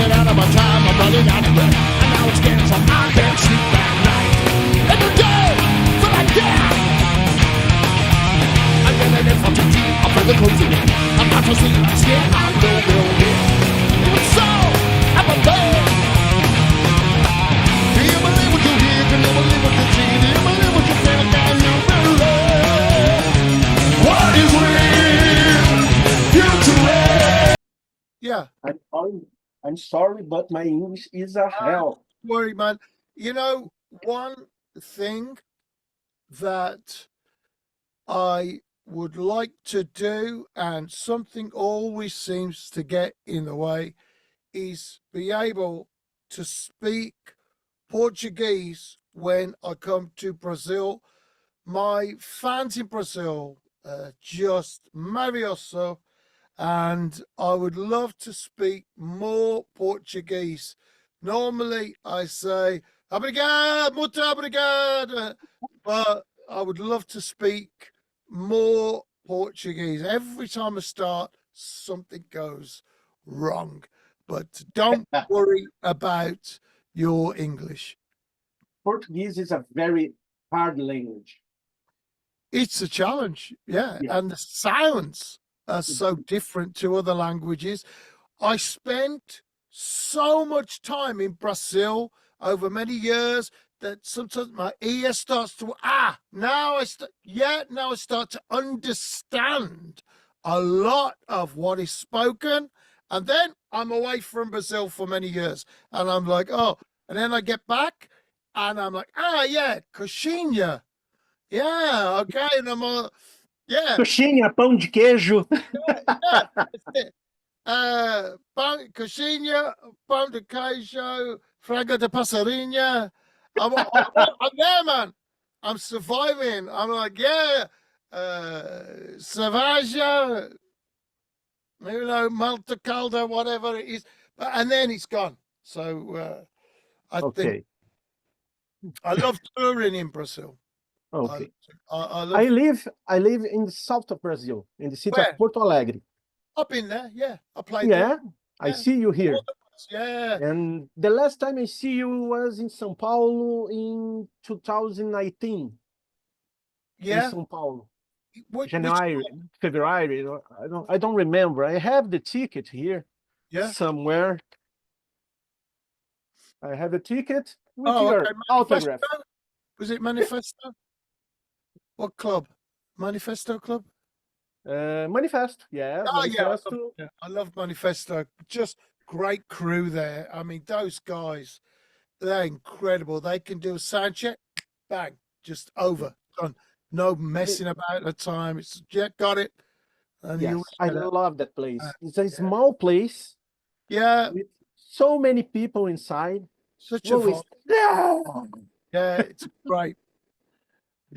running out of my time, I'm running out of breath. And now it's getting so I can't sleep at night. Every day, feel like that. I'm getting in from too deep, I'm further closing in. I'm not to sleep, I'm scared, I know we'll win. Even so, I'm a man. Do you believe what you hear? Do you believe what you see? Do you believe what you feel? Can you believe what is real? You to it. Yeah. I'm sorry, but my English is a hell. Don't worry, man. You know, one thing that I would like to do, and something always seems to get in the way, is be able to speak Portuguese when I come to Brazil. My fans in Brazil just maravilhoso, and I would love to speak more Portuguese. Normally I say obrigado, muito obrigado, but I would love to speak more Portuguese. Every time I start, something goes wrong, but don't worry about your English. Portuguese is a very hard language. It's a challenge, yeah. And the sounds are so different to other languages. I spent so much time in Brazil over many years that sometimes my ear starts to now I start to understand a lot of what is spoken, and then I'm away from Brazil for many years, and I'm like, oh, and then I get back, and I'm like, yeah, coxinha, yeah, okay, and I'm all, yeah, Coxinha, pão de queijo. Coxinha, pão de queijo, frango de passarinha. I'm there, man. I'm surviving. I'm like, yeah, cerveja, you know, malta calda, whatever it is. And then it's gone. So I think I love touring in Brazil. Okay. I live in the south of Brazil, in the city of Porto Alegre. I've been there, yeah. I played there. Yeah, I see you here. Yeah. And the last time I see you was in São Paulo in 2019. Yeah. In São Paulo. January, February. I don't remember. I have the ticket here. Yeah. Somewhere. I have a ticket with your autograph. Was it Manifesto? What club? Manifesto Club? Manifesto, yeah. Manifesto. Yeah, I love Manifesto. Just great crew there. I mean, those guys, they're incredible. They can do a sound check, bang, just over, done. No messing about the time. It's got it. And yes, I love that place. It's a small place. Yeah. With so many people inside. Such a fun. Yeah, it's great.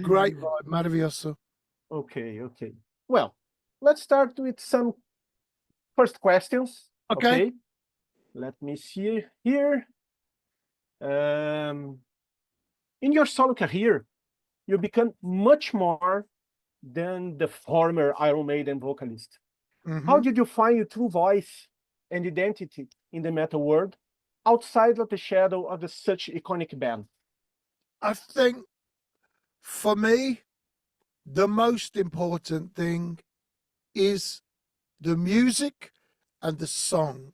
Great vibe, maravilhoso. Okay. Well, let's start with some first questions. Okay. Let me see here. In your solo career, you become much more than the former Iron Maiden vocalist. How did you find your true voice and identity in the metal world outside of the shadow of such iconic band? I think for me, the most important thing is the music and the song.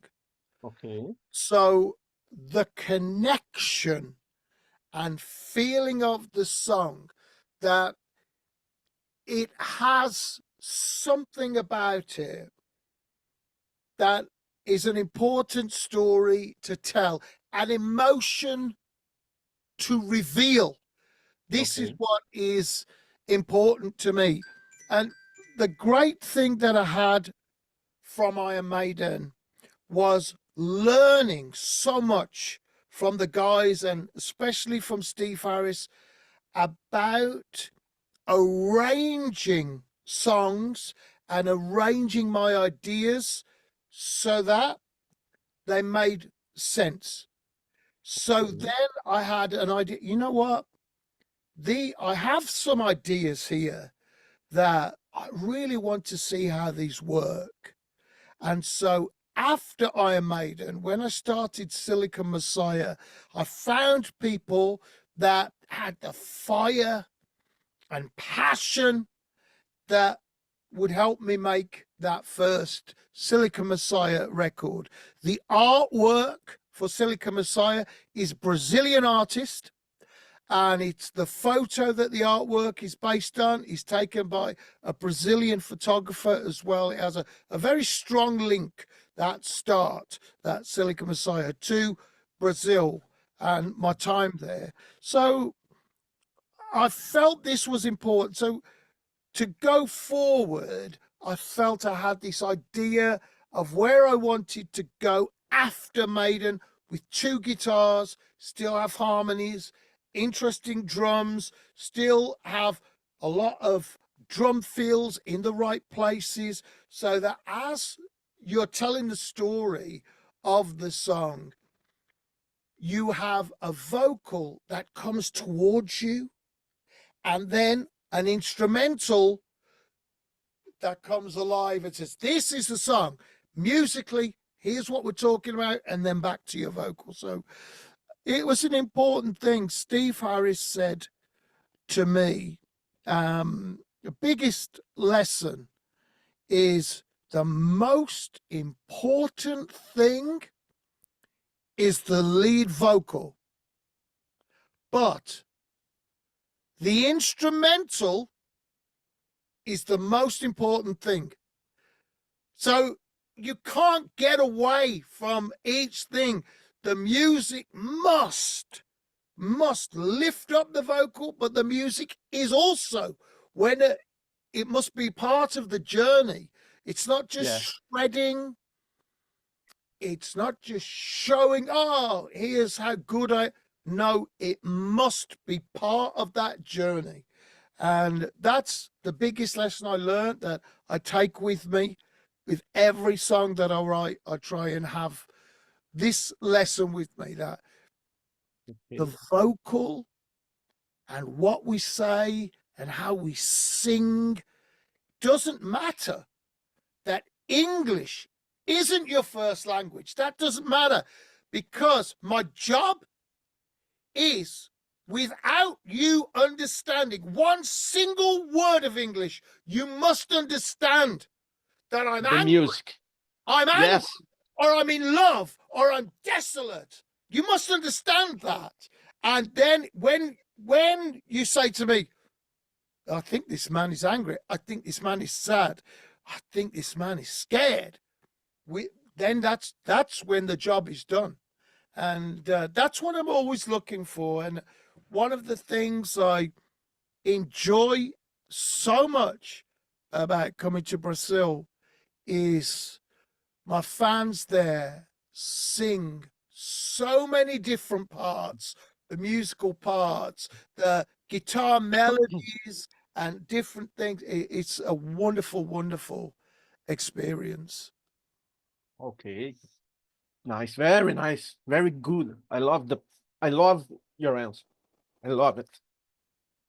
Okay. So the connection and feeling of the song, that it has something about it that is an important story to tell, an emotion to reveal. This is what is important to me. And the great thing that I had from Iron Maiden was learning so much from the guys, and especially from Steve Harris, about arranging songs and arranging my ideas so that they made sense. So then I had an idea, you know what? I have some ideas here that I really want to see how these work. And so after Iron Maiden, when I started Silicon Messiah, I found people that had the fire and passion that would help me make that first Silicon Messiah record. The artwork for Silicon Messiah is Brazilian artist, and it's the photo that the artwork is based on is taken by a Brazilian photographer as well. It has a very strong link, that start, that Silicon Messiah, to Brazil and my time there. So I felt this was important. So to go forward, I felt I had this idea of where I wanted to go after Maiden, with 2 guitars, still have harmonies, interesting drums, still have a lot of drum fills in the right places, so that as you're telling the story of the song, you have a vocal that comes towards you, and then an instrumental that comes alive and says, this is the song. Musically, here's what we're talking about, and then back to your vocal. So it was an important thing. Steve Harris said to me, the biggest lesson is the most important thing is the lead vocal, but the instrumental is the most important thing. So you can't get away from each thing. The music must lift up the vocal, but the music is also, when it must be part of the journey. It's not just shredding. It's not just showing, oh, here's how good I... No, it must be part of that journey. And that's the biggest lesson I learned, that I take with me. With every song that I write, I try and have this lesson with me, that the vocal and what we say and how we sing doesn't matter. That English isn't your first language. That doesn't matter, because my job is, without you understanding one single word of English, you must understand that I'm angry. Music. I'm angry, or I'm in love, or I'm desolate. You must understand that. And then when you say to me, I think this man is angry, I think this man is sad, I think this man is scared, then that's when the job is done. And that's what I'm always looking for. And one of the things I enjoy so much about coming to Brazil is my fans there sing so many different parts, the musical parts, the guitar melodies and different things. It's a wonderful, wonderful experience. Okay. Nice, very nice, very good. I love your answer. I love it.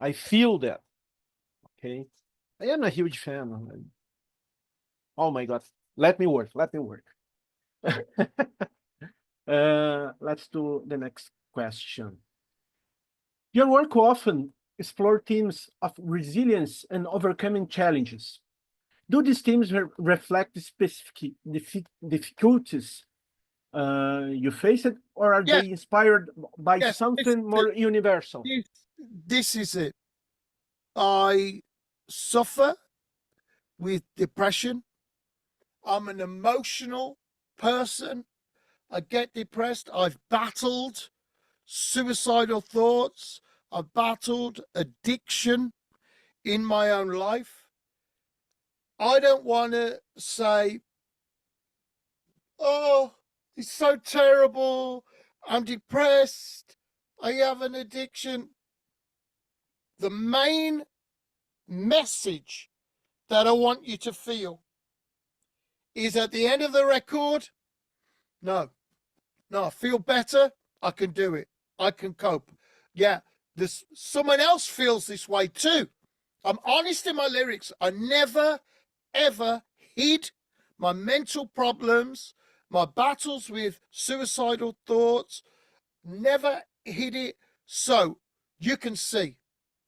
I feel that. Okay. I am a huge fan. Oh my God. Let me work. Let's do the next question. Your work often explore themes of resilience and overcoming challenges. Do these themes reflect specific difficulties you faced, or are they inspired by something more universal? This is it. I suffer with depression. I'm an emotional person. I get depressed. I've battled suicidal thoughts. I've battled addiction in my own life. I don't want to say, oh, it's so terrible, I'm depressed, I have an addiction. The main message that I want you to feel is, at the end of the record, no, I feel better, I can do it, I can cope. Yeah, someone else feels this way too. I'm honest in my lyrics. I never, ever hid my mental problems my battles with suicidal thoughts, never hid it. So you can see,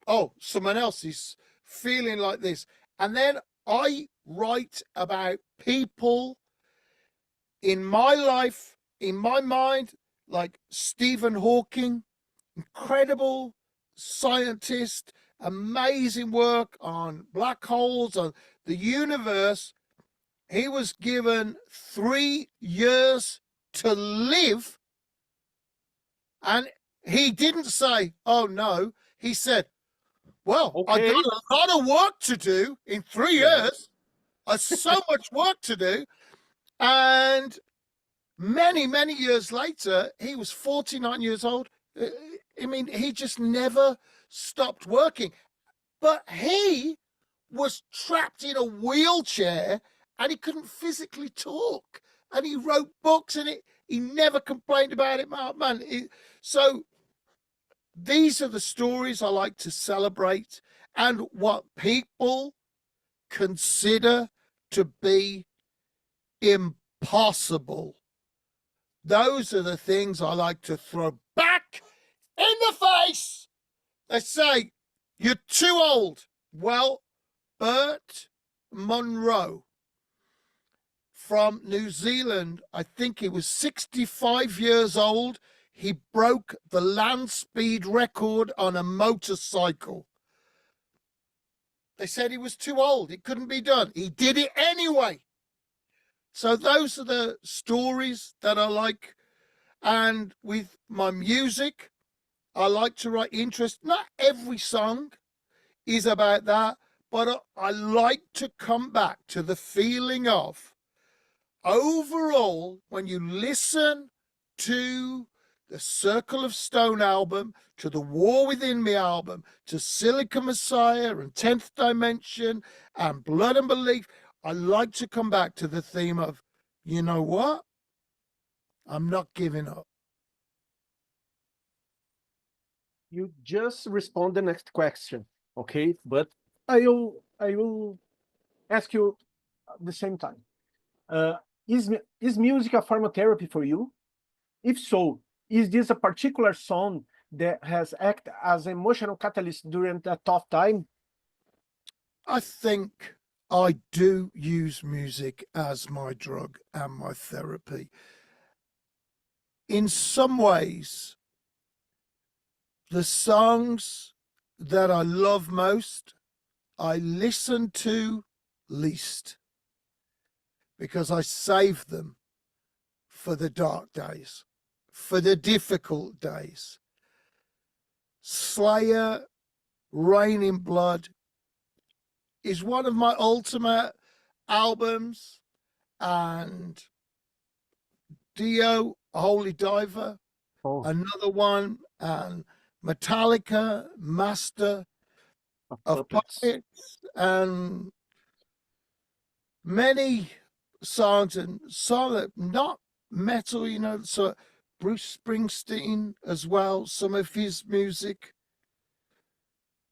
oh, someone else is feeling like this. And then I write about people in my life, in my mind, like Stephen Hawking, incredible scientist, amazing work on black holes, on the universe. He was given 3 years to live, and he didn't say, oh no. He said, well, Okay. I got a lot of work to do in 3 years. There's so much work to do. And many, many years later, he was 49 years old. I mean, he just never stopped working. But he was trapped in a wheelchair and he couldn't physically talk. And he wrote books and he never complained about it, man. So these are the stories I like to celebrate, and what people consider to be impossible. Those are the things I like to throw back in the face. They say, you're too old. Well, Bert Munro from New Zealand, I think he was 65 years old. He broke the land speed record on a motorcycle. They said he was too old. It couldn't be done. He did it anyway. So those are the stories that I like. And with my music, I like to write interest. Not every song is about that, but I like to come back to the feeling of, overall, when you listen to the Circle of Stone album, to the War Within Me album, to Silicon Messiah and 10th Dimension and Blood and Belief, I like to come back to the theme of, you know what? I'm not giving up. You just respond the next question, okay? But I will ask you at the same time. Is music a form of therapy for you? If so, is this a particular song that has acted as an emotional catalyst during a tough time? I think I do use music as my drug and my therapy. In some ways, the songs that I love most, I listen to least, because I save them for the dark days, for the difficult days. Slayer, Rain in Blood is one of my ultimate albums, and Dio, Holy Diver, another one, and Metallica, Master of Puppets, and many songs, and some not metal, you know, so Bruce Springsteen as well, some of his music.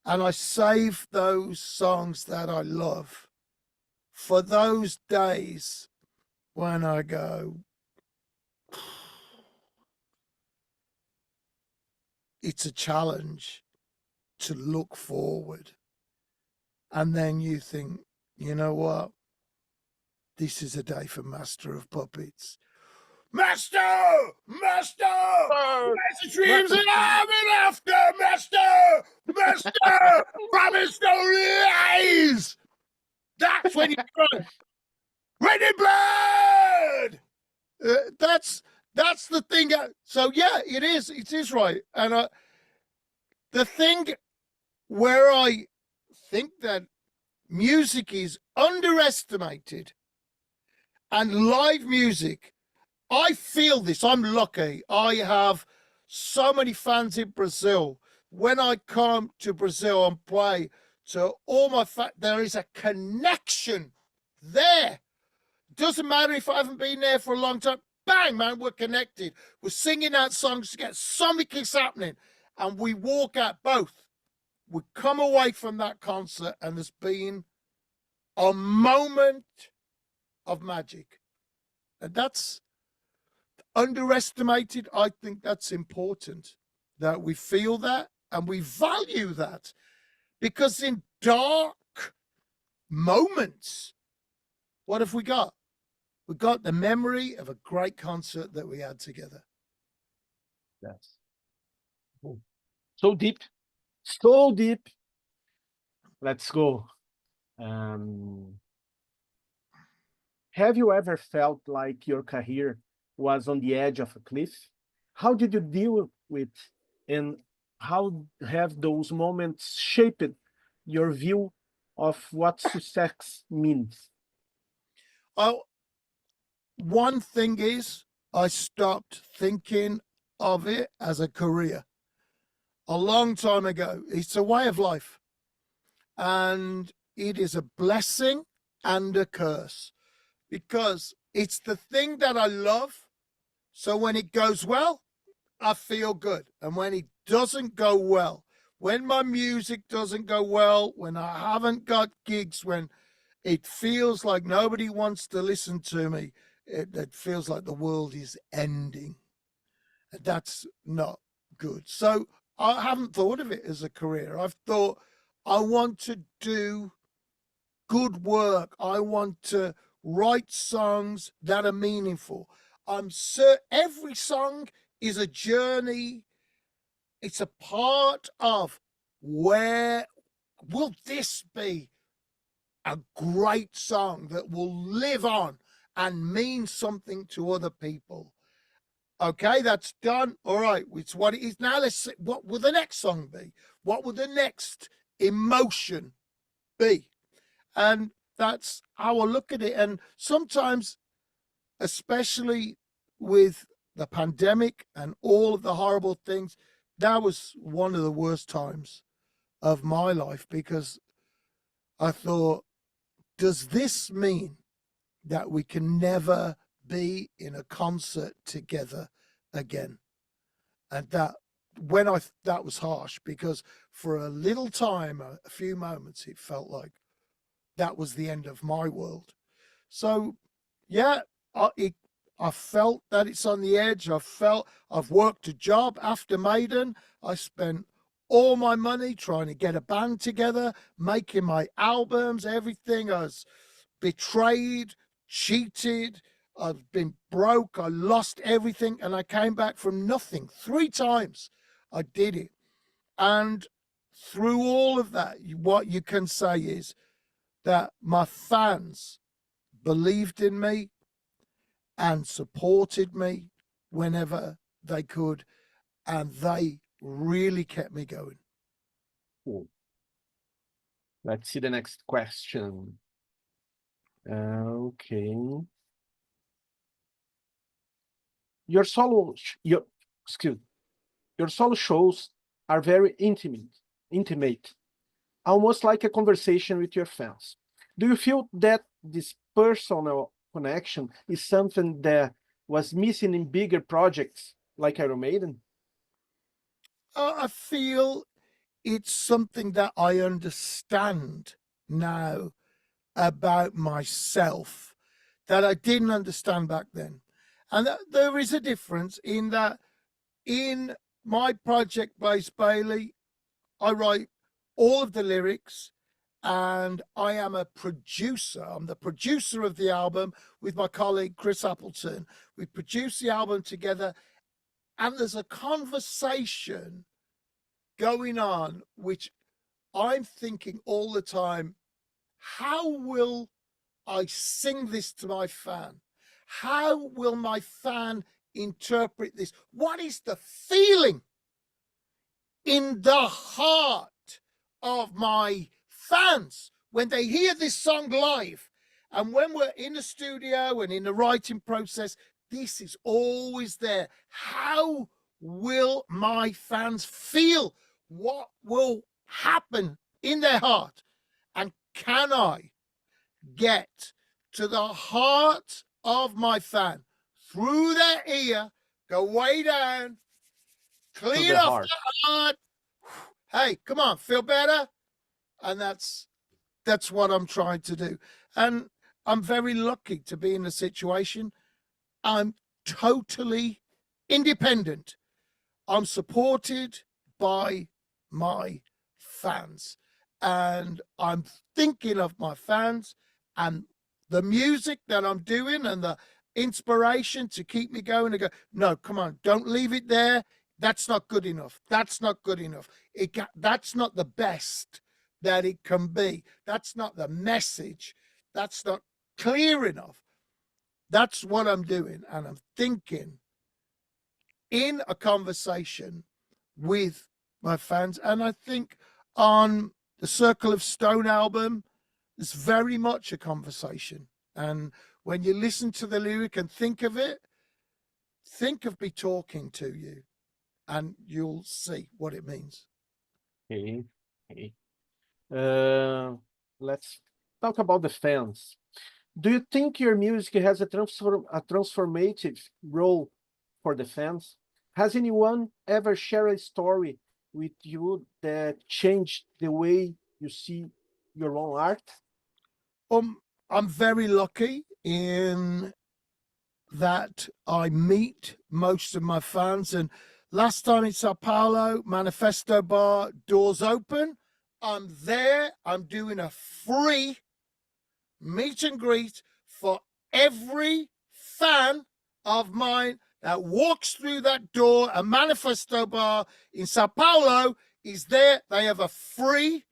And I save those songs that I love for those days when I go, it's a challenge to look forward. And then you think, you know what? This is a day for Master of Puppets. Master! Master! Where's the dreams that I've been after? Master! Master! Promise no lies! That's when you go, Red in Blood! That's the thing. So yeah, it is right. And the thing where I think that music is underestimated, and live music, I feel this. I'm lucky. I have so many fans in Brazil. When I come to Brazil and play to all my fans, there is a connection there. Doesn't matter if I haven't been there for a long time. Bang, man, we're connected. We're singing out songs together. Something is happening. And we walk out both. We come away from that concert and there's been a moment of magic. And that's underestimated. I think that's important, that we feel that and we value that, because in dark moments, what have we got? We got the memory of a great concert that we had together. Yes. So deep, so deep. Let's go. Have you ever felt like your career was on the edge of a cliff? How did you deal with, and how have those moments shaped your view of what success means? Oh, one thing is, I stopped thinking of it as a career a long time ago. It's a way of life, and it is a blessing and a curse, because it's the thing that I love. So when it goes well, I feel good. And when it doesn't go well, when my music doesn't go well, when I haven't got gigs, when it feels like nobody wants to listen to me, it feels like the world is ending. That's not good. So I haven't thought of it as a career. I've thought, I want to do good work. I want to write songs that are meaningful. Every song is a journey. It's a part of, where will this be a great song that will live on and mean something to other people? Okay, that's done. All right, it's what it is. Now let's see, what will the next song be? What will the next emotion be? And that's how I look at it. And sometimes, especially with the pandemic and all of the horrible things, that was one of the worst times of my life, because I thought, does this mean that we can never be in a concert together again? And that was harsh, because for a little time, a few moments, it felt like that was the end of my world. So yeah, I felt that it's on the edge. I've worked a job after Maiden. I spent all my money trying to get a band together, making my albums, everything. I was betrayed, cheated. I've been broke. I lost everything, and I came back from nothing 3 times. I did it. And through all of that, what you can say is that my fans believed in me and supported me whenever they could, and they really kept me going. Cool. Let's see the next question. Okay. Your solo shows are very intimate, almost like a conversation with your fans. Do you feel that this personal connection is something that was missing in bigger projects like Iron Maiden? I feel it's something that I understand now about myself that I didn't understand back then. And there is a difference in that in my project, Blaze Bayley, I write all of the lyrics, and I am a producer. I'm the producer of the album with my colleague, Chris Appleton. We produce the album together, and there's a conversation going on, which I'm thinking all the time, how will I sing this to my fan? How will my fan interpret this? What is the feeling in the heart of my fans when they hear this song live? And when we're in the studio and in the writing process, this is always there. How will my fans feel? What will happen in their heart? And can I get to the heart of my fan through their ear, go way down, clean off the heart? Hey, come on, feel better? And that's what I'm trying to do. And I'm very lucky to be in a situation. I'm totally independent. I'm supported by my fans, and I'm thinking of my fans and the music that I'm doing and the inspiration to keep me going. To go, no, come on, don't leave it there. That's not good enough. That's not good enough. That's not the best that it can be. That's not the message. That's not clear enough. That's what I'm doing. And I'm thinking in a conversation with my fans. And I think on the Circle of Stone album, it's very much a conversation. And when you listen to the lyric and think of it, think of me talking to you, and you'll see what it means. Okay. Let's talk about the fans. Do you think your music has a transformative role for the fans? Has anyone ever shared a story with you that changed the way you see your own art? I'm very lucky in that I meet most of my fans. And last time in Sao Paulo, Manifesto Bar, doors open. I'm there. I'm doing a free meet and greet for every fan of mine that walks through that door. A Manifesto Bar in Sao Paulo is there. They have a free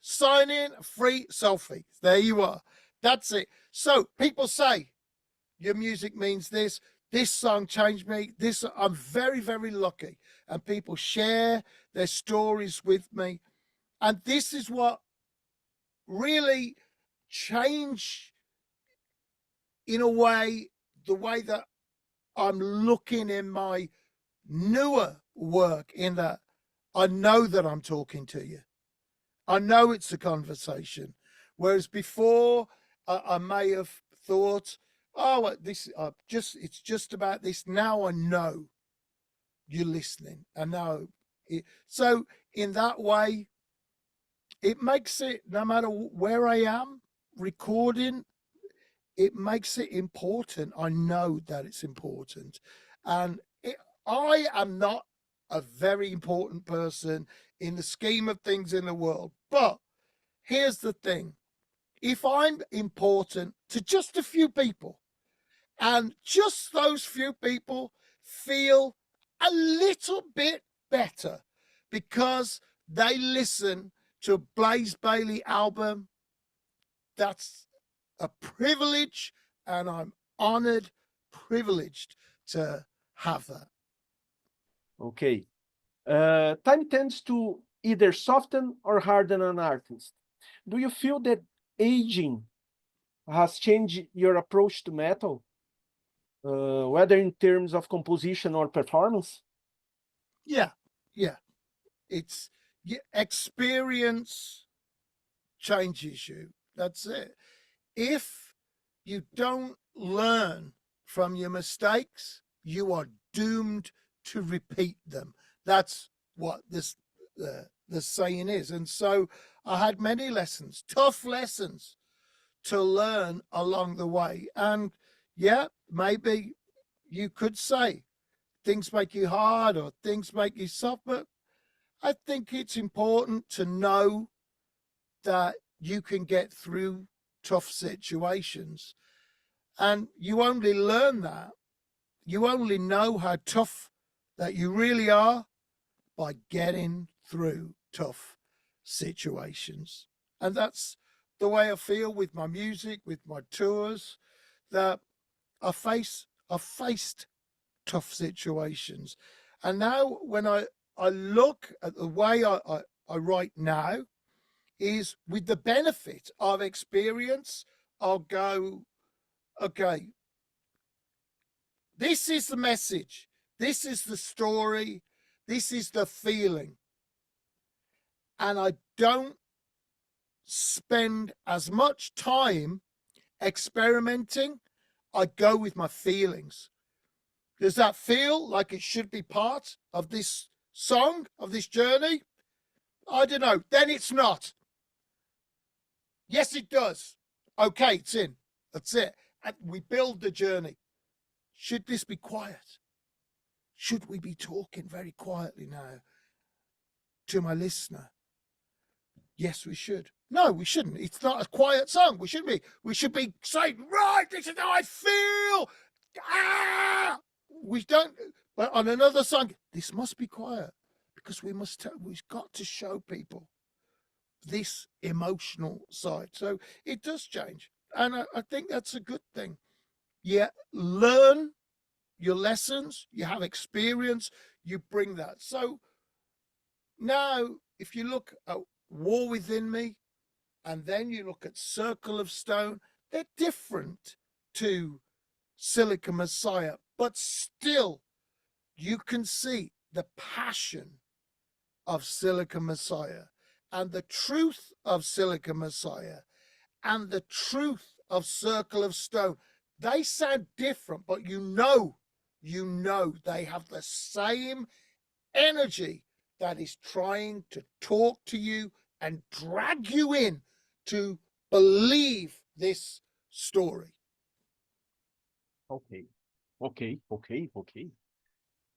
sign-in, free selfie. There you are. That's it. So people say, your music means this. This song changed me. I'm very, very lucky. And people share their stories with me. And this is what really changed, in a way, the way that I'm looking in my newer work, in that I know that I'm talking to you. I know it's a conversation. Whereas before, I may have thought, oh, it's just about this. Now I know you're listening. I know. So in that way, it makes it, no matter where I am recording, it makes it important. I know that it's important. And I am not a very important person in the scheme of things in the world. But here's the thing. If I'm important to just a few people, and just those few people feel a little bit better because they listen to a Blaze Bayley album, that's a privilege, and I'm honored, privileged to have that. Okay. Time tends to either soften or harden an artist. Do you feel that aging has changed your approach to metal, whether in terms of composition or performance? Yeah. It's experience changes you. That's it. If you don't learn from your mistakes, you are doomed to repeat them. That's what the saying is. And so I had many lessons, tough lessons to learn along the way. And yeah, maybe you could say things make you hard or things make you soft, but I think it's important to know that you can get through tough situations. And you only learn that, you only know how tough that you really are by getting through tough situations. And that's the way I feel with my music, with my tours, that I faced tough situations. And now when I look at the way I write now, is with the benefit of experience, I'll go, okay, this is the message, this is the story, this is the feeling. And I don't spend as much time experimenting. I go with my feelings. Does that feel like it should be part of this song, of this journey? I don't know. Then it's not. Yes, it does. Okay, it's in. That's it. And we build the journey. should this be quiet? Should we be talking very quietly now to my listener? Yes, we should. No, we shouldn't. It's not a quiet song. We shouldn't be. We should be saying, right, this is how I feel. Ah! We don't. But on another song, this must be quiet because we've got to show people this emotional side. So it does change. And I think that's a good thing. Yeah, learn your lessons, you have experience, you bring that. So now, if you look at War Within Me, and then you look at Circle of Stone, they're different to Silica Messiah, but still you can see the passion of Silica Messiah and the truth of Silica Messiah and the truth of Circle of Stone. They sound different, but you know they have the same energy that is trying to talk to you and drag you in to believe this story. Okay.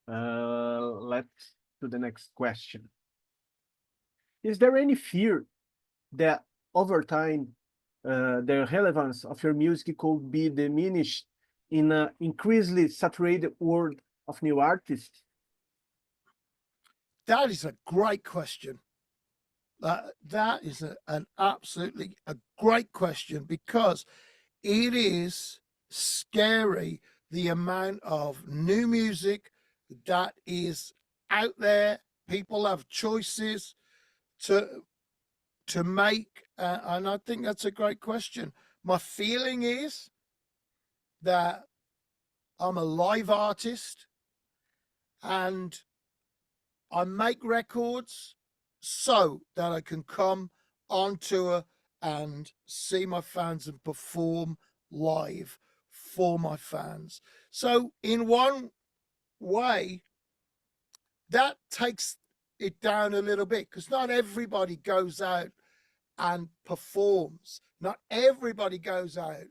Let's do the next question. Is there any fear that over time the relevance of your music could be diminished in an increasingly saturated world of new artists? That is a great question. That is an absolutely a great question, because it is scary the amount of new music that is out there. People have choices to make, and I think that's a great question. My feeling is that I'm a live artist and I make records so that I can come on tour and see my fans and perform live for my fans. So in one way, that takes it down a little bit, because not everybody goes out and performs. Not everybody goes out.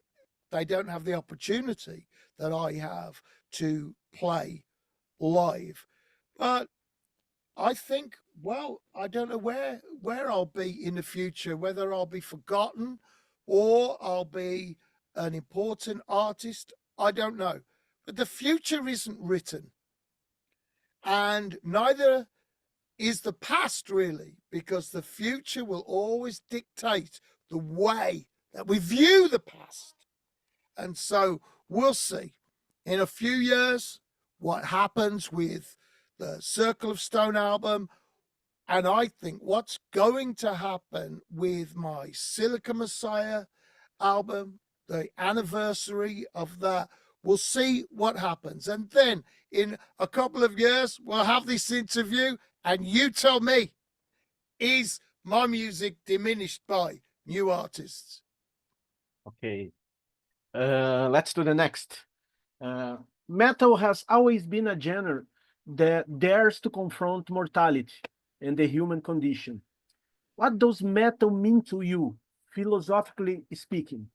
They don't have the opportunity that I have to play live. But I think, well, I don't know where I'll be in the future, whether I'll be forgotten or I'll be an important artist. I don't know. But the future isn't written. And neither is the past, really, because the future will always dictate the way that we view the past. And so we'll see in a few years what happens with the Circle of Stone album. And I think what's going to happen with my Silica Messiah album, the anniversary of that, we'll see what happens. And then in a couple of years, we'll have this interview and you tell me, is my music diminished by new artists? Okay. Let's do the next. Metal has always been a genre that dares to confront mortality and the human condition. What does metal mean to you, philosophically speaking?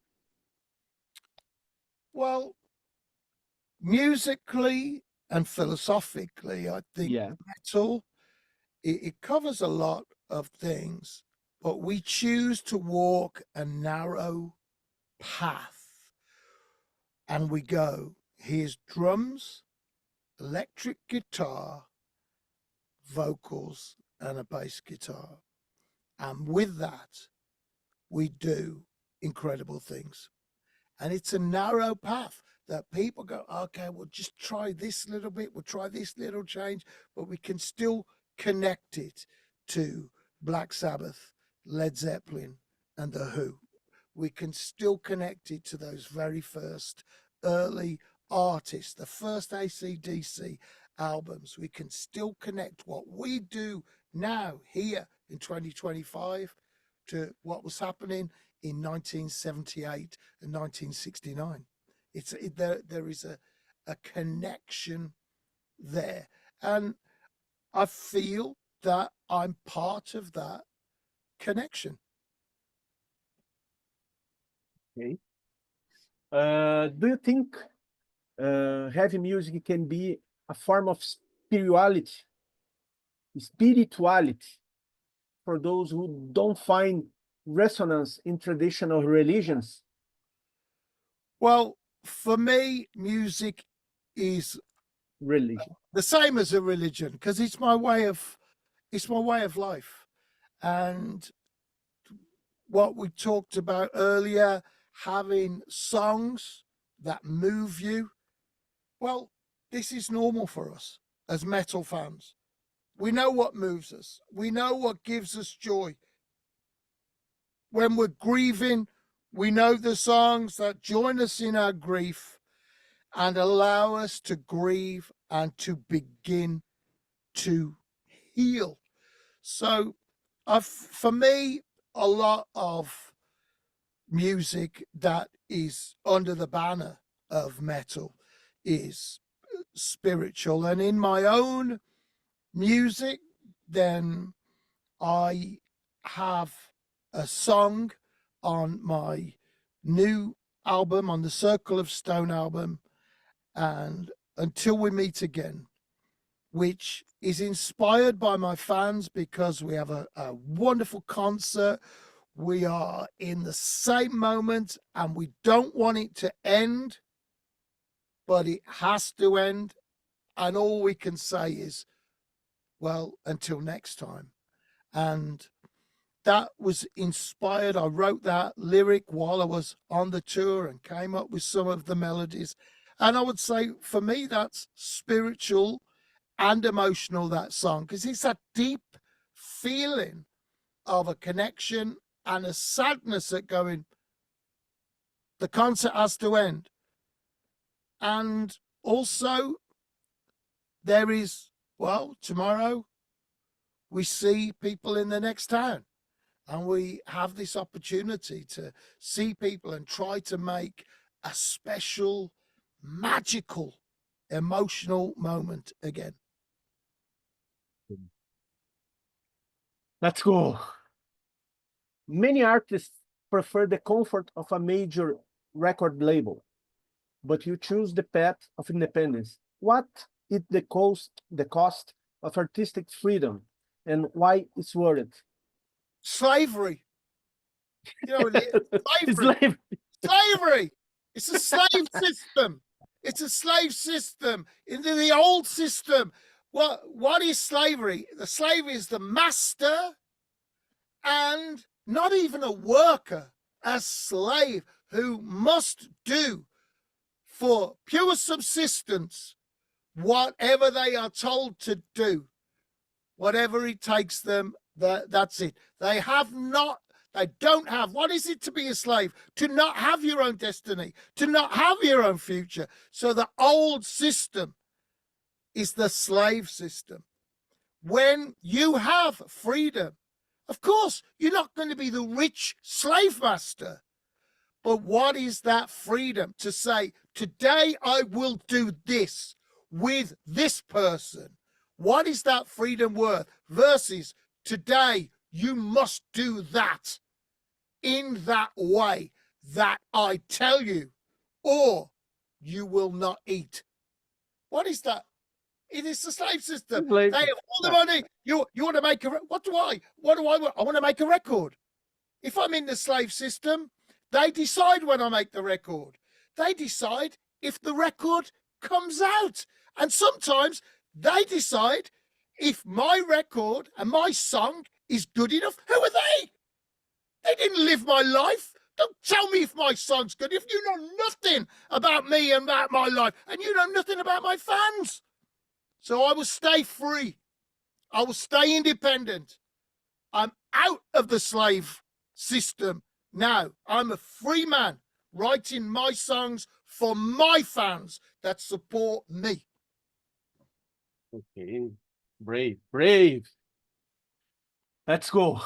Well, musically and philosophically, I think metal, it covers a lot of things, but we choose to walk a narrow path. And we go, here's drums, electric guitar, vocals, and a bass guitar. And with that, we do incredible things. And it's a narrow path that people go, okay, we'll just try this little bit, we'll try this little change, but we can still connect it to Black Sabbath, Led Zeppelin, and The Who. We can still connect it to those very first early artists, the first AC/DC albums. We can still connect what we do now here in 2025 to what was happening in 1978 and 1969. There is a connection there. And I feel that I'm part of that connection. Okay. Do you think heavy music can be a form of spirituality for those who don't find resonance in traditional religions? Well, for me, music is Religion. the same as a religion because it's my way of life. And what we talked about earlier, having songs that move you, well, this is normal for us as metal fans. We know what moves us. We know what gives us joy. When we're grieving, we know the songs that join us in our grief and allow us to grieve and to begin to heal. So for me, a lot of music that is under the banner of metal is spiritual. And in my own music, then I have a song on my new album, on the Circle of Stone album, and Until We Meet Again, which is inspired by my fans because we have a wonderful concert. We are in the same moment and we don't want it to end, but it has to end. And all we can say is, well, until next time. And that was inspired. I wrote that lyric while I was on the tour and came up with some of the melodies. And I would say for me, that's spiritual and emotional, that song, because it's that deep feeling of a connection and a sadness at going, the concert has to end. And also there is, well, tomorrow we see people in the next town and we have this opportunity to see people and try to make a special, magical, emotional moment again. Let's go. Many artists prefer the comfort of a major record label, but you choose the path of independence. What is the cost of artistic freedom, and why it's worth it? Slavery. You know, slavery. Slavery. It's a slave system. It's a slave system. In the old system, what is slavery? The slave is the master and not even a worker, a slave who must do for pure subsistence whatever they are told to do, whatever it takes them, that's it. They don't have, what is it to be a slave? To not have your own destiny, to not have your own future. So the old system is the slave system. When you have freedom, of course, you're not going to be the rich slave master. But what is that freedom to say, today I will do this with this person? What is that freedom worth versus today you must do that in that way that I tell you, or you will not eat? What is that? It is the slave system. They have all the money. You want to make what do I want? I want to make a record. If I'm in the slave system, they decide when I make the record. They decide if the record comes out. And sometimes they decide if my record and my song is good enough. Who are they? They didn't live my life. Don't tell me if my song's good. If you know nothing about me and about my life, and you know nothing about my fans. So I will stay free. I will stay independent. I'm out of the slave system now. I'm a free man writing my songs for my fans that support me. Okay, brave. Let's go.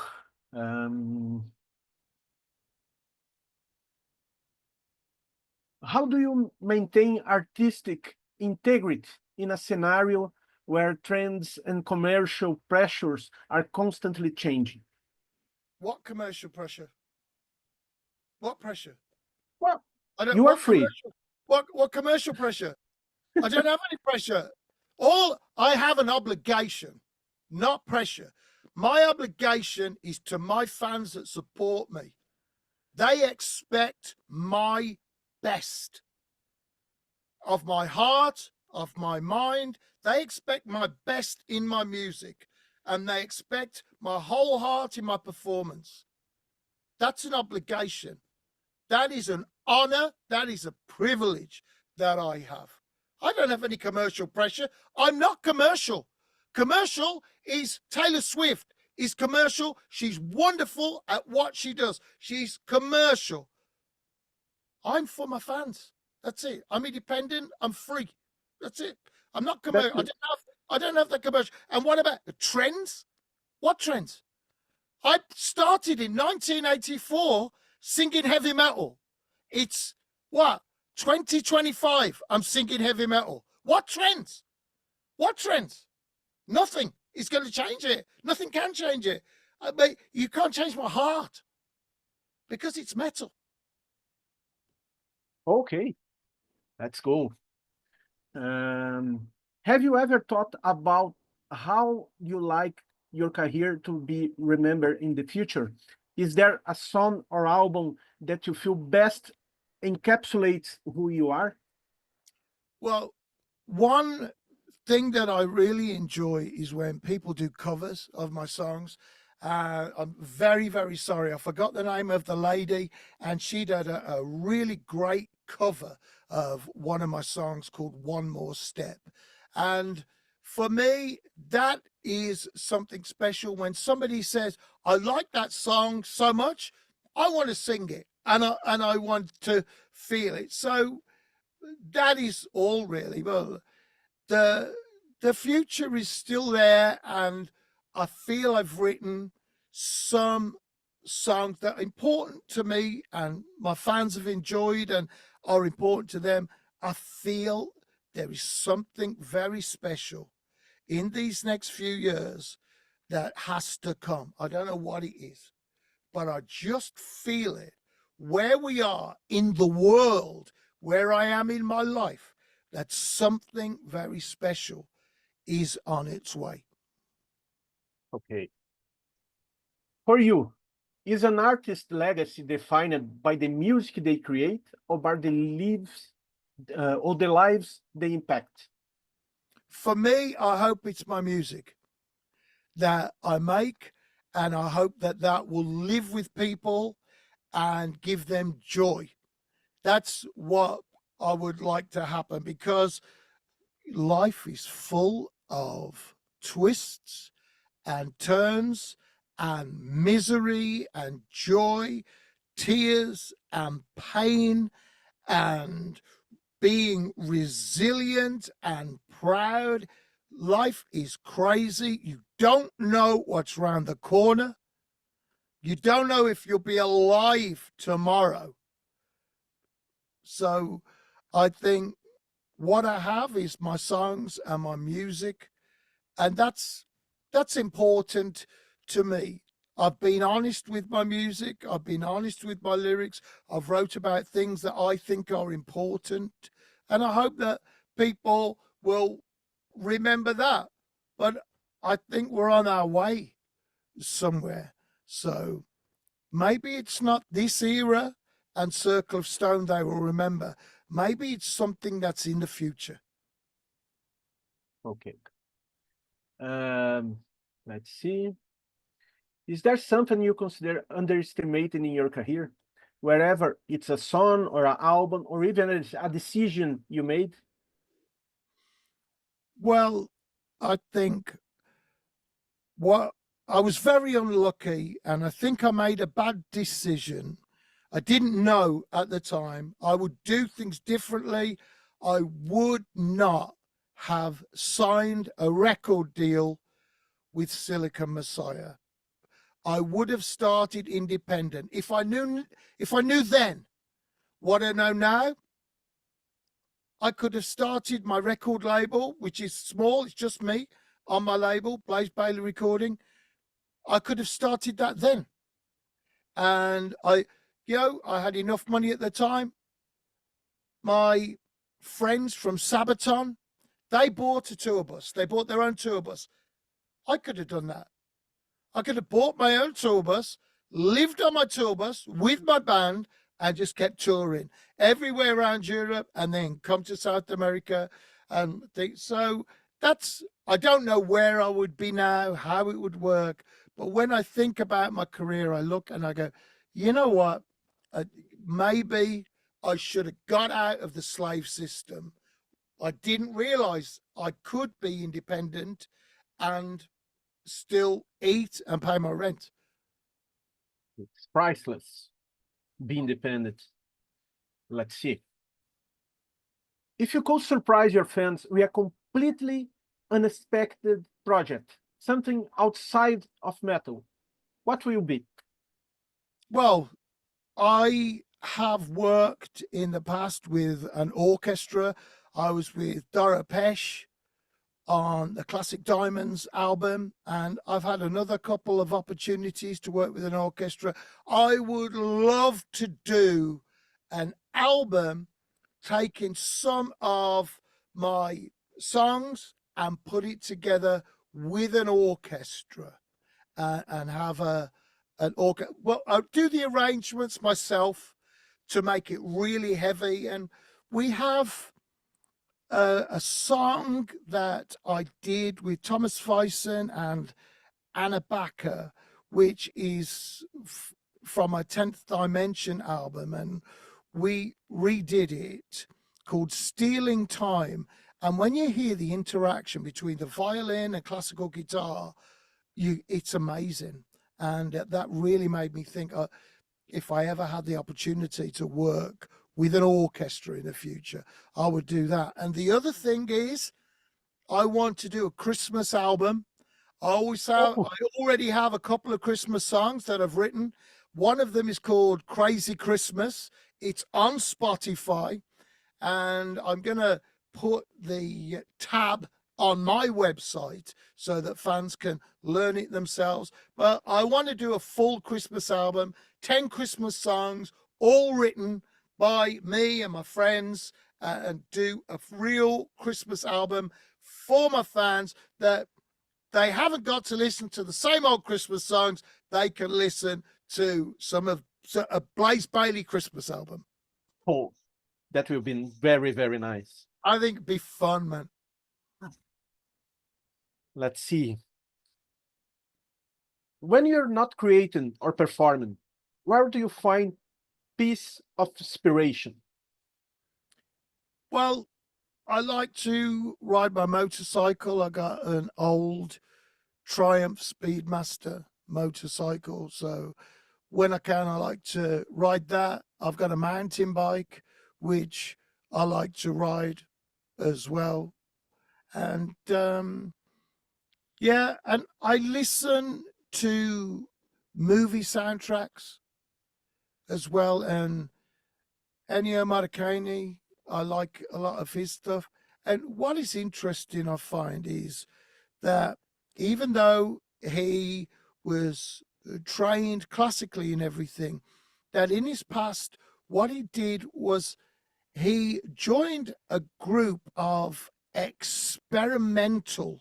How do you maintain artistic integrity in a scenario where trends and commercial pressures are constantly changing? What commercial pressure? What pressure? Well, you are free. What commercial pressure? I don't have any pressure. I have an obligation, not pressure. My obligation is to my fans that support me. They expect my best of my heart, of my mind. They expect my best in my music, and they expect my whole heart in my performance. That's an obligation. That is an honor. That is a privilege that I have. I don't have any commercial pressure. I'm not commercial. Commercial is Taylor Swift is commercial. She's wonderful at what she does. She's commercial. I'm for my fans. That's it. I'm independent. I'm free. That's it. I'm not commercial. I don't have the commercial. And what about the trends? What trends? I started in 1984 singing heavy metal. It's what? 2025. I'm singing heavy metal. What trends? What trends? Nothing is going to change it. Nothing can change it. But you can't change my heart because it's metal. Okay, let's go. Have you ever thought about how you like your career to be remembered in the future? Is there a song or album that you feel best encapsulates who you are? Well, one thing that I really enjoy is when people do covers of my songs. I'm very, very sorry. I forgot the name of the lady, and she did a really great cover of one of my songs called One More Step. And for me, that is something special when somebody says, I like that song so much, I want to sing it and I want to feel it. So that is all really. Well, the future is still there, and I feel I've written some songs that are important to me and my fans have enjoyed and are important to them. I feel there is something very special in these next few years that has to come. I don't know what it is, but I just feel it. Where we are in the world, where I am in my life, that something very special is on its way. Okay. For you, is an artist's legacy defined by the music they create or by the lives they impact? For me, I hope it's my music that I make, and I hope that that will live with people and give them joy. That's what I would like to happen, because life is full of twists and turns and misery and joy, tears and pain, and being resilient and proud. Life is crazy. You don't know what's around the corner. You don't know if you'll be alive tomorrow. So I think what I have is my songs and my music, and that's important to me. I've been honest with my music. I've been honest with my lyrics. I've wrote about things that I think are important, and I hope that people will remember that. But I think we're on our way somewhere. So maybe it's not this era and Circle of Stone they will remember. Maybe it's something that's in the future. Okay. Let's see. Is there something you consider underestimated in your career? Wherever it's a song or an album or even a decision you made? Well, I think I was very unlucky, and I think I made a bad decision. I didn't know at the time. I would do things differently. I would not have signed a record deal with Silicon Messiah. I would have started independent. If I knew then what I know now, I could have started my record label, which is small. It's just me on my label, Blaze Bayley Recording. I could have started that then. And I had enough money at the time. My friends from Sabaton. They bought a tour bus. They bought their own tour bus. I could have done that. I could have bought my own tour bus, lived on my tour bus with my band, and just kept touring everywhere around Europe, and then come to South America and think. So that's, I don't know where I would be now, how it would work. But when I think about my career, I look and I go, you know what? Maybe I should have got out of the slave system. I didn't realize I could be independent and still eat and pay my rent. It's priceless. Be independent. Let's see. If you could surprise your fans with a completely unexpected project, something outside of metal, what will be? Well, I have worked in the past with an orchestra. I was with Dora Pesh on the Classic Diamonds album, and I've had another couple of opportunities to work with an orchestra. I would love to do an album taking some of my songs and put it together with an orchestra, and have an orchestra. Well, I'll do the arrangements myself to make it really heavy. And we have a song that I did with Thomas Fyson and Anna Backer, which is from my 10th Dimension album, and we redid it, called Stealing Time. And when you hear the interaction between the violin and classical guitar, it's amazing. And that really made me think, if I ever had the opportunity to work with an orchestra in the future, I would do that. And the other thing is, I want to do a Christmas album. I already have a couple of Christmas songs that I've written. One of them is called Crazy Christmas. It's on Spotify, and I'm going to put the tab on my website so that fans can learn it themselves. But I want to do a full Christmas album, 10 Christmas songs, all written by me and my friends, and do a real Christmas album for my fans, that they haven't got to listen to the same old Christmas songs. They can listen to a Blaze Bayley Christmas album. Oh, that will be very, very nice. I think it'd be fun, man. Let's see. When you're not creating or performing, where do you find piece of inspiration? Well, I like to ride my motorcycle. I got an old Triumph Speedmaster motorcycle, so when I can, I like to ride that. I've got a mountain bike, which I like to ride as well. And yeah, and I listen to movie soundtracks as well. And Ennio Morricone, I like a lot of his stuff. And what is interesting, I find, is that even though he was trained classically and everything, that in his past, what he did was he joined a group of experimental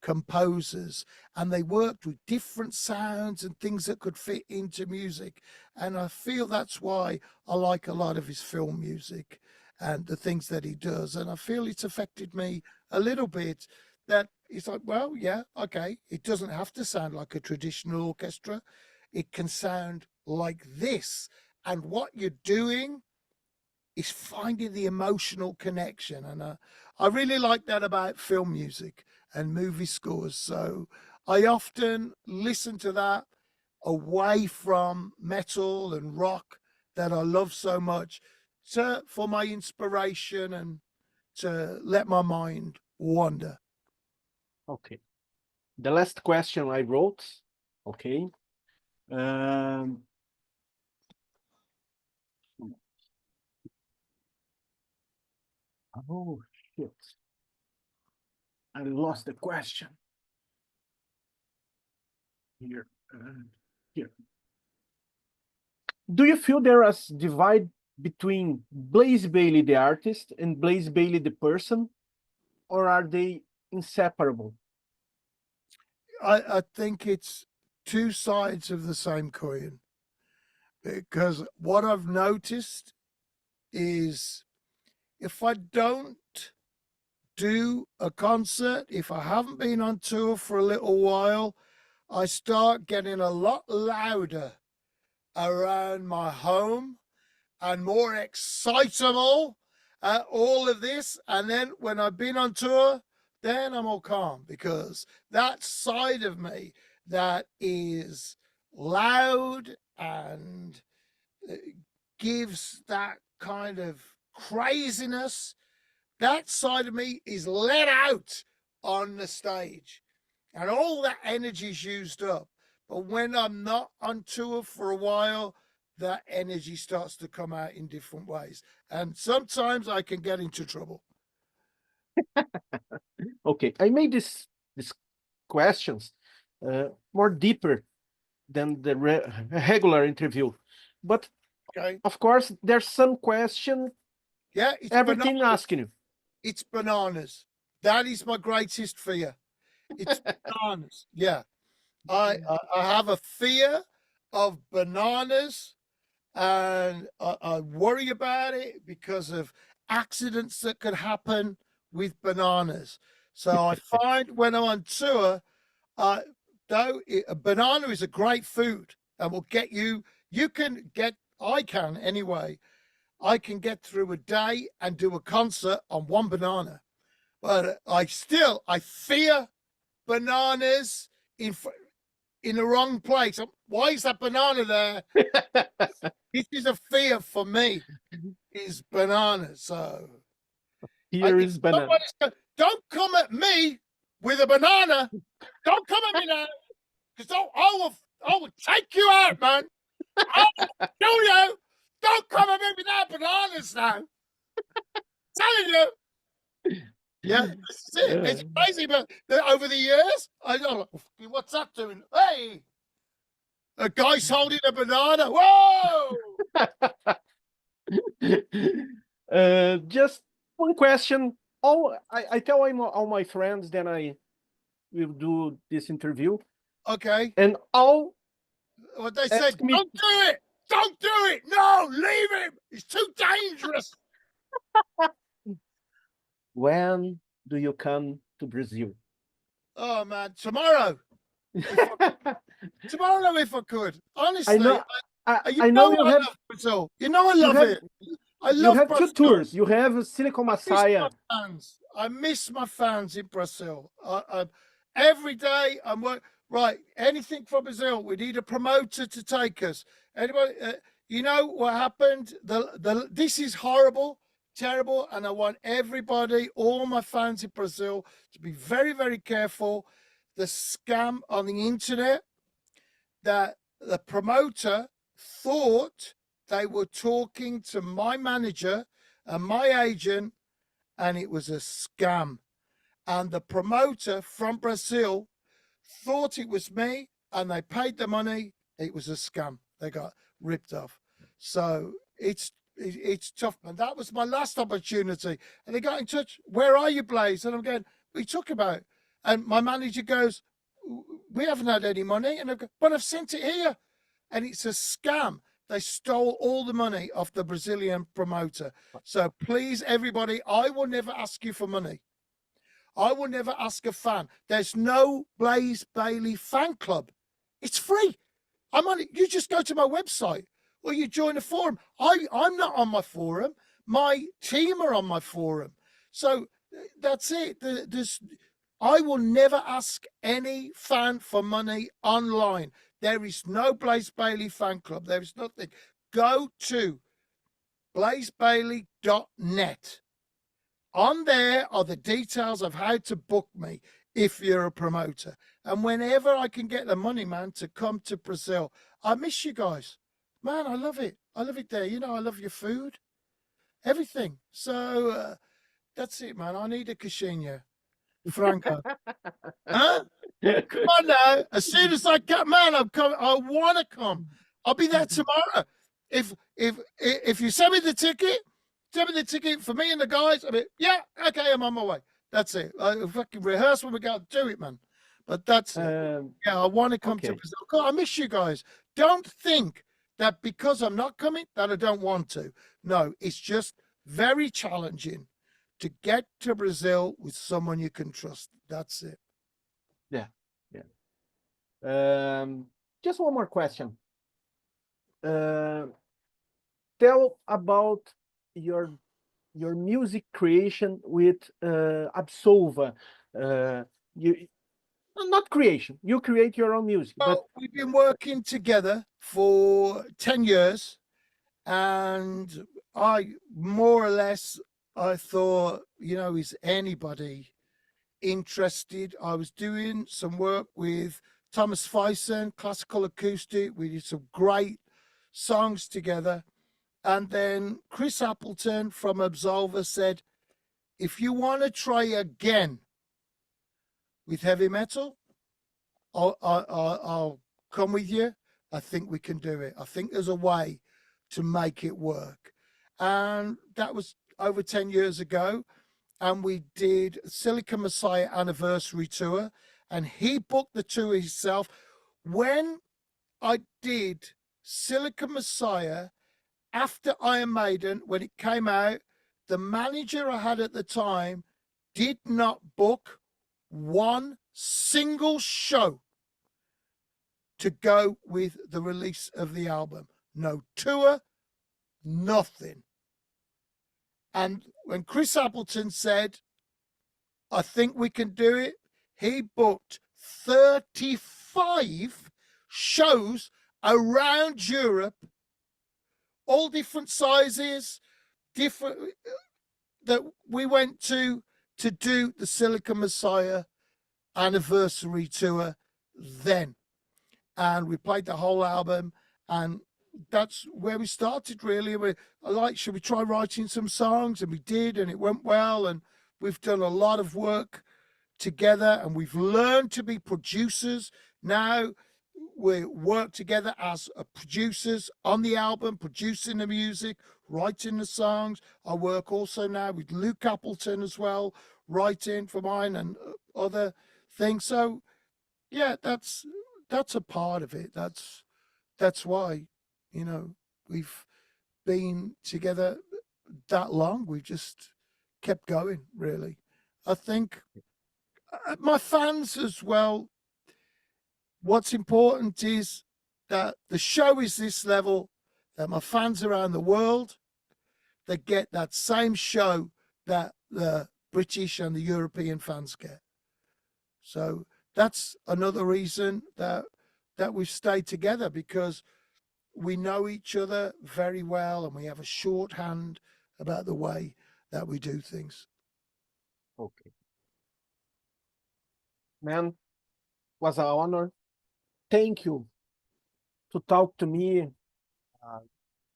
composers, and they worked with different sounds and things that could fit into music. And I feel that's why I like a lot of his film music and the things that he does. And I feel it's affected me a little bit, that it's like, well, yeah, okay, it doesn't have to sound like a traditional orchestra. It can sound like this. And what you're doing is finding the emotional connection. And I really like that about film music and movie scores. So I often listen to that away from metal and rock that I love so much, for my inspiration and to let my mind wander. Okay. The last question I wrote, okay. Oh, shit. I lost the question. Here. Here. Do you feel there is divide between Blaze Bayley, the artist, and Blaze Bayley, the person, or are they inseparable? I think it's two sides of the same coin, because what I've noticed is if I don't do a concert, if I haven't been on tour for a little while, I start getting a lot louder around my home and more excitable at all of this. And then when I've been on tour, then I'm all calm, because that side of me that is loud and gives that kind of craziness, that side of me is let out on the stage and all that energy is used up. But when I'm not on tour for a while, that energy starts to come out in different ways. And sometimes I can get into trouble. Okay, I made these questions more deeper than the regular interview. But Okay. of course, there's some question Yeah, it's everything bananas. asking you. It's bananas. That is my greatest fear. It's bananas. Yeah. I have a fear of bananas, and I worry about it because of accidents that could happen with bananas. So I find when I'm on tour, though a banana is a great food and will get you, I can anyway, I can get through a day and do a concert on one banana. But I fear bananas in the wrong place. Why is that banana there? This is a fear for me, is bananas. So Here is banana. Don't come at me with a banana. Don't come at me now, because I will take you out, man. I will kill you. Don't come at me with that bananas now. Telling you. Yeah, this is it. It's crazy, but over the years, I know, what's that doing? Hey, a guy's holding a banana. Whoa! Just one question. I tell all my friends that I will do this interview. Okay. And all what they said, don't do it. Don't do it. No, leave him. It's too dangerous. When do you come to Brazil? Oh man, tomorrow. Tomorrow, if I could. Honestly, I know you have love Brazil. You know I love it. I love you have Brazil. 2 tours. You have Silicon Messiah. I miss my fans in Brazil. Every day I'm working. Right, anything from Brazil. We need a promoter to take us. Anybody? You know what happened? This is horrible, terrible, and I want everybody, all my fans in Brazil, to be very, very careful. The scam on the internet, that the promoter thought they were talking to my manager and my agent, and it was a scam. And the promoter from Brazil thought it was me, and they paid the money. It was a scam. They got ripped off. So it's tough, man. That was my last opportunity. And they got in touch. Where are you, Blaze? And I'm going, we talk about it. And my manager goes, we haven't had any money. And I go, but I've sent it here. And it's a scam. They stole all the money off the Brazilian promoter. So please, everybody, I will never ask you for money. I will never ask a fan. There's no Blaze Bayley fan club. It's free. I'm on it. You just go to my website or you join a forum. I'm not on my forum. My team are on my forum. So that's it. I will never ask any fan for money online. There is no Blaze Bayley fan club. There is nothing. Go to blazebayley.net. On there are the details of how to book me if you're a promoter. And whenever I can get the money, man, to come to Brazil, I miss you guys. Man, I love it. I love it there. You know, I love your food, everything. So that's it, man. I need a Caixinha. Franco. Huh? Come on now. As soon as I get, man, I'm coming. I want to come. I'll be there tomorrow. if you send me the ticket for me and the guys, I mean, yeah, okay, I'm on my way. That's it. I fucking rehearse when we go, do it, man. But that's it. Yeah, I want to come to Brazil. God, I miss you guys. Don't think that because I'm not coming that I don't want to. No, it's just very challenging to get to Brazil with someone you can trust. That's it. Yeah. Just one more question. Tell about your music creation with Absolva. You not creation. You create your own music. Well, we've been working together for 10 years, and I more or less I thought, you know, is anybody interested? I was doing some work with Thomas Fyson, classical acoustic. We did some great songs together. And then Chris Appleton from Absolva said, if you want to try again with heavy metal, I'll come with you. I think we can do it. I think there's a way to make it work. And that was over 10 years ago. And we did Silicon Messiah anniversary tour, and he booked the tour himself. When I did Silicon Messiah after Iron Maiden, when it came out, the manager I had at the time did not book one single show to go with the release of the album. No tour, nothing. And when Chris Appleton said, I think we can do it, he booked 35 shows around Europe, all different sizes, different, that we went to do the Silicon Messiah anniversary tour then. And we played the whole album, and that's where we started, really. Should we try writing some songs? And we did, and it went well. And we've done a lot of work together, and we've learned to be producers. Now we work together as producers on the album, producing the music, writing the songs. I work also now with Luke Appleton as well, writing for mine and other things. So yeah, that's a part of it. That's why, you know, we've been together that long. We've just kept going, really. I think my fans as well, what's important is that the show is this level, that my fans around the world, they get that same show that the British and the European fans get. So that's another reason that we've stayed together, because we know each other very well, and we have a shorthand about the way that we do things. Okay. Man, was an honor. Thank you to talk to me.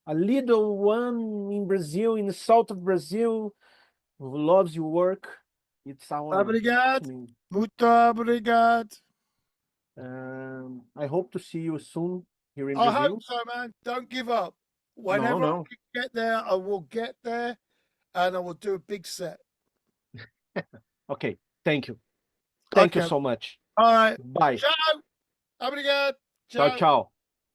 A little one in Brazil, in the south of Brazil, who loves your work. It's an honor. Obrigado. Muito obrigado. I hope to see you soon here in Brazil. I hope so, man. Don't give up. Whenever I get there, I will get there, and I will do a big set. Okay. Thank you. Thank you so much. All right. Bye. Ciao. Obrigado. Ciao, ciao.